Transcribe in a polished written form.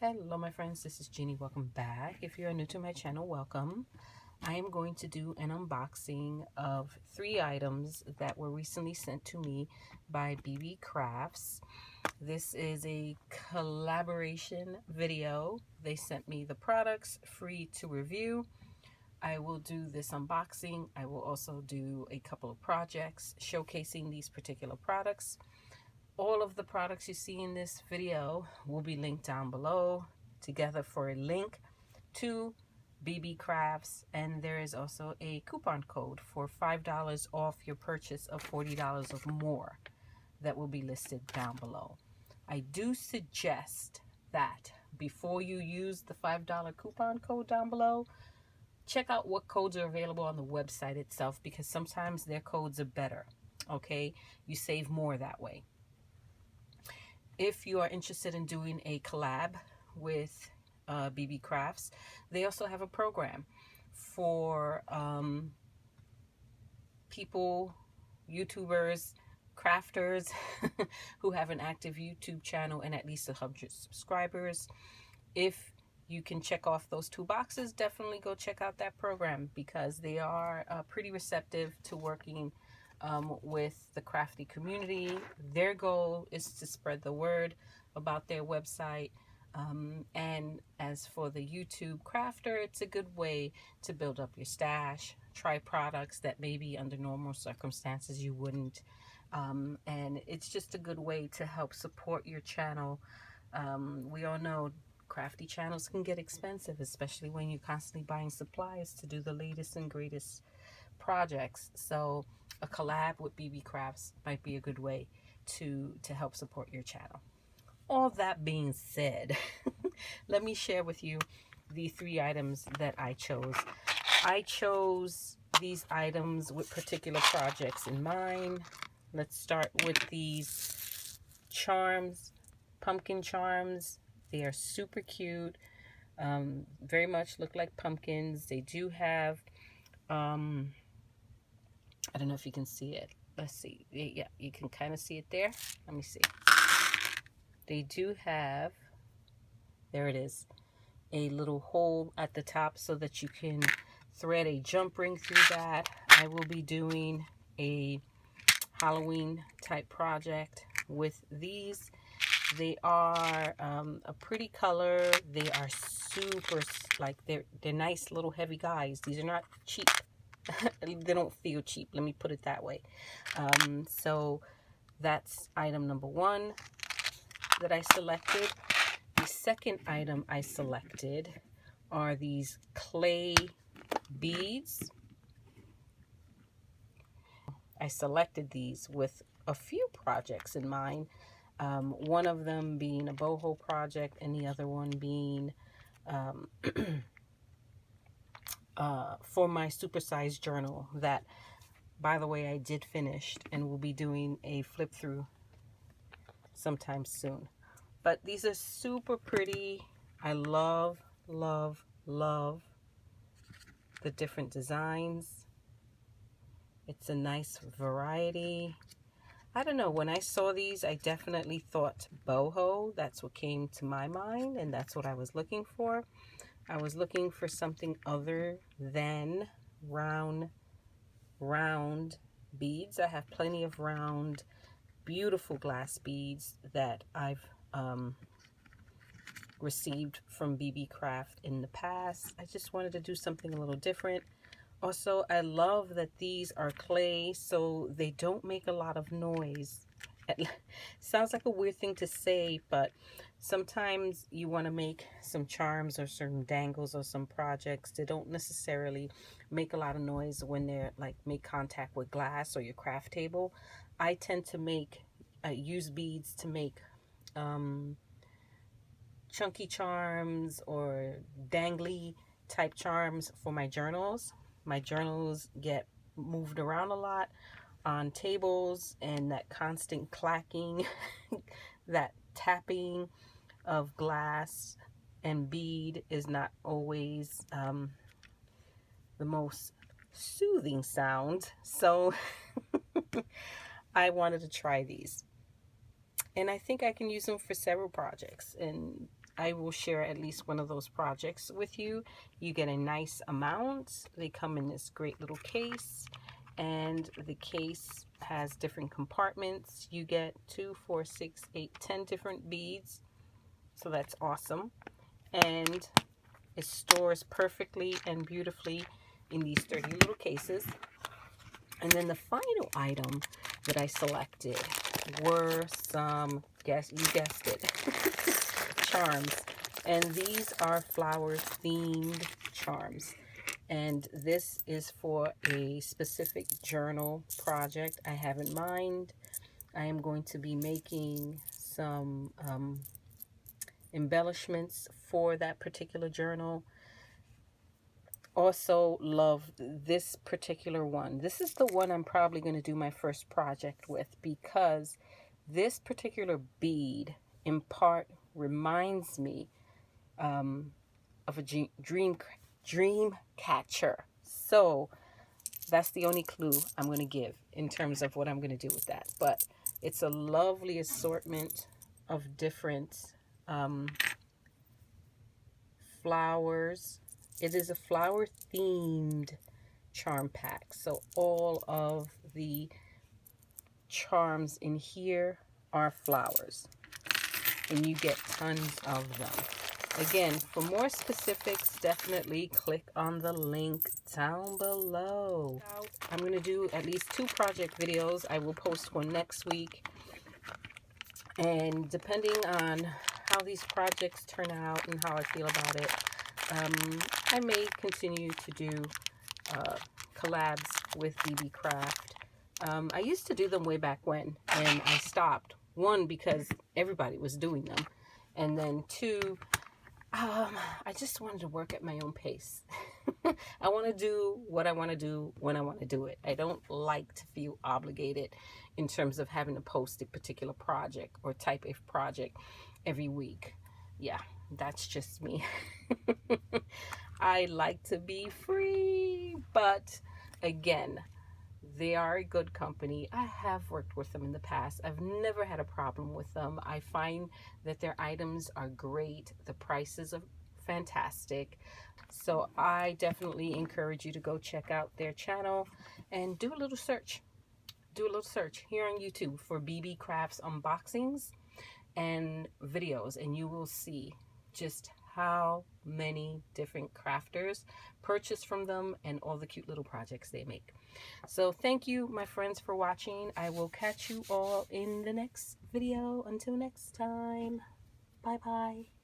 Hello my friends, this is Jeannie. Welcome back. If you're new to my channel, welcome. I am going to do an unboxing of 3 items that were recently sent to me by BB Crafts. This is a collaboration video. They sent me the products free to review. I will do this unboxing. I will also do a couple of projects showcasing these particular products. All of the products you see in this video will be linked down below together for a link to BB Crafts, and there is also a coupon code for $5 off your purchase of $40 or more that will be listed down below. I do suggest that before you use the $5 coupon code down below, check out what codes are available on the website itself, because sometimes their codes are better. Okay, you save more that way. If you are interested in doing a collab with BB Crafts, they also have a program for people, YouTubers, crafters who have an active YouTube channel and at least 100 subscribers. If you can check off those 2 boxes, definitely go check out that program, because they are pretty receptive to working with the crafty community. Their goal is to spread the word about their website. And as for the YouTube crafter, it's a good way to build up your stash, try products that maybe under normal circumstances you wouldn't. And it's just a good way to help support your channel. We all know crafty channels can get expensive, especially when you're constantly buying supplies to do the latest and greatest projects. So a collab with BB Crafts might be a good way to help support your channel. All that being said, let me share with you the 3 items that I chose. I chose these items with particular projects in mind. Let's start with these charms, pumpkin charms. They are super cute, very much look like pumpkins. They do have I don't know if you can see it. Let's see. Yeah, you can kind of see it there. Let me see. They do have, there it is, a little hole at the top so that you can thread a jump ring through that. I will be doing a Halloween type project with these. They are a pretty color. They are super, like, they're nice little heavy guys. These are not cheap. They don't feel cheap, let me put it that way. So that's item number 1 that I selected. The second item I selected are these clay beads. I selected these with a few projects in mind, one of them being a boho project and the other one being for my supersized journal that, by the way, I did finish and will be doing a flip through sometime soon. But these are super pretty. I love, love, love the different designs. It's a nice variety. I don't know, when I saw these, I definitely thought boho. That's what came to my mind, and that's what I was looking for. I was looking for something other than round beads. I have plenty of round, beautiful glass beads that I've received from BB Craft in the past. I just wanted to do something a little different. Also, I love that these are clay, so they don't make a lot of noise. Sounds like a weird thing to say, but sometimes you want to make some charms or some dangles or some projects that don't necessarily make a lot of noise when they're like make contact with glass or your craft table. I tend to make use beads to make chunky charms or dangly type charms for my journals. My journals get moved around a lot on tables, and that constant clacking, that tapping of glass and bead is not always the most soothing sound. So I wanted to try these, and I think I can use them for several projects, and I will share at least one of those projects with you. You get a nice amount. They come in this great little case, and the case has different compartments. You get 2, 4, 6, 8, 10 different beads. So that's awesome. And it stores perfectly and beautifully in these sturdy little cases. And then the final item that I selected were some, you guessed it, charms. And these are flower themed charms. And this is for a specific journal project I have in mind. I am going to be making some embellishments for that particular journal. Also love this particular one. This is the one I'm probably going to do my first project with, because this particular bead in part reminds me of a dream catcher. So that's the only clue I'm going to give in terms of what I'm going to do with that. But it's a lovely assortment of different flowers. It is a flower themed charm pack. So all of the charms in here are flowers, and you get tons of them. Again, for more specifics, definitely click on the link down below. I'm going to do at least 2 project videos. I will post one next week. And depending on how these projects turn out and how I feel about it, I may continue to do collabs with BB Craft. I used to do them way back when, and I stopped. 1, because everybody was doing them, and then 2, I just wanted to work at my own pace. I want to do what I want to do when I want to do it. I don't like to feel obligated in terms of having to post a particular project or type of project every week. Yeah, that's just me. I like to be free, but again, they are a good company. I have worked with them in the past. I've never had a problem with them. I find that their items are great. The prices are fantastic. So I definitely encourage you to go check out their channel and do a little search. Do a little search here on YouTube for BB Crafts unboxings and videos, and you will see just how many different crafters purchase from them and all the cute little projects they make. So thank you, my friends, for watching. I will catch you all in the next video. Until next time, bye bye.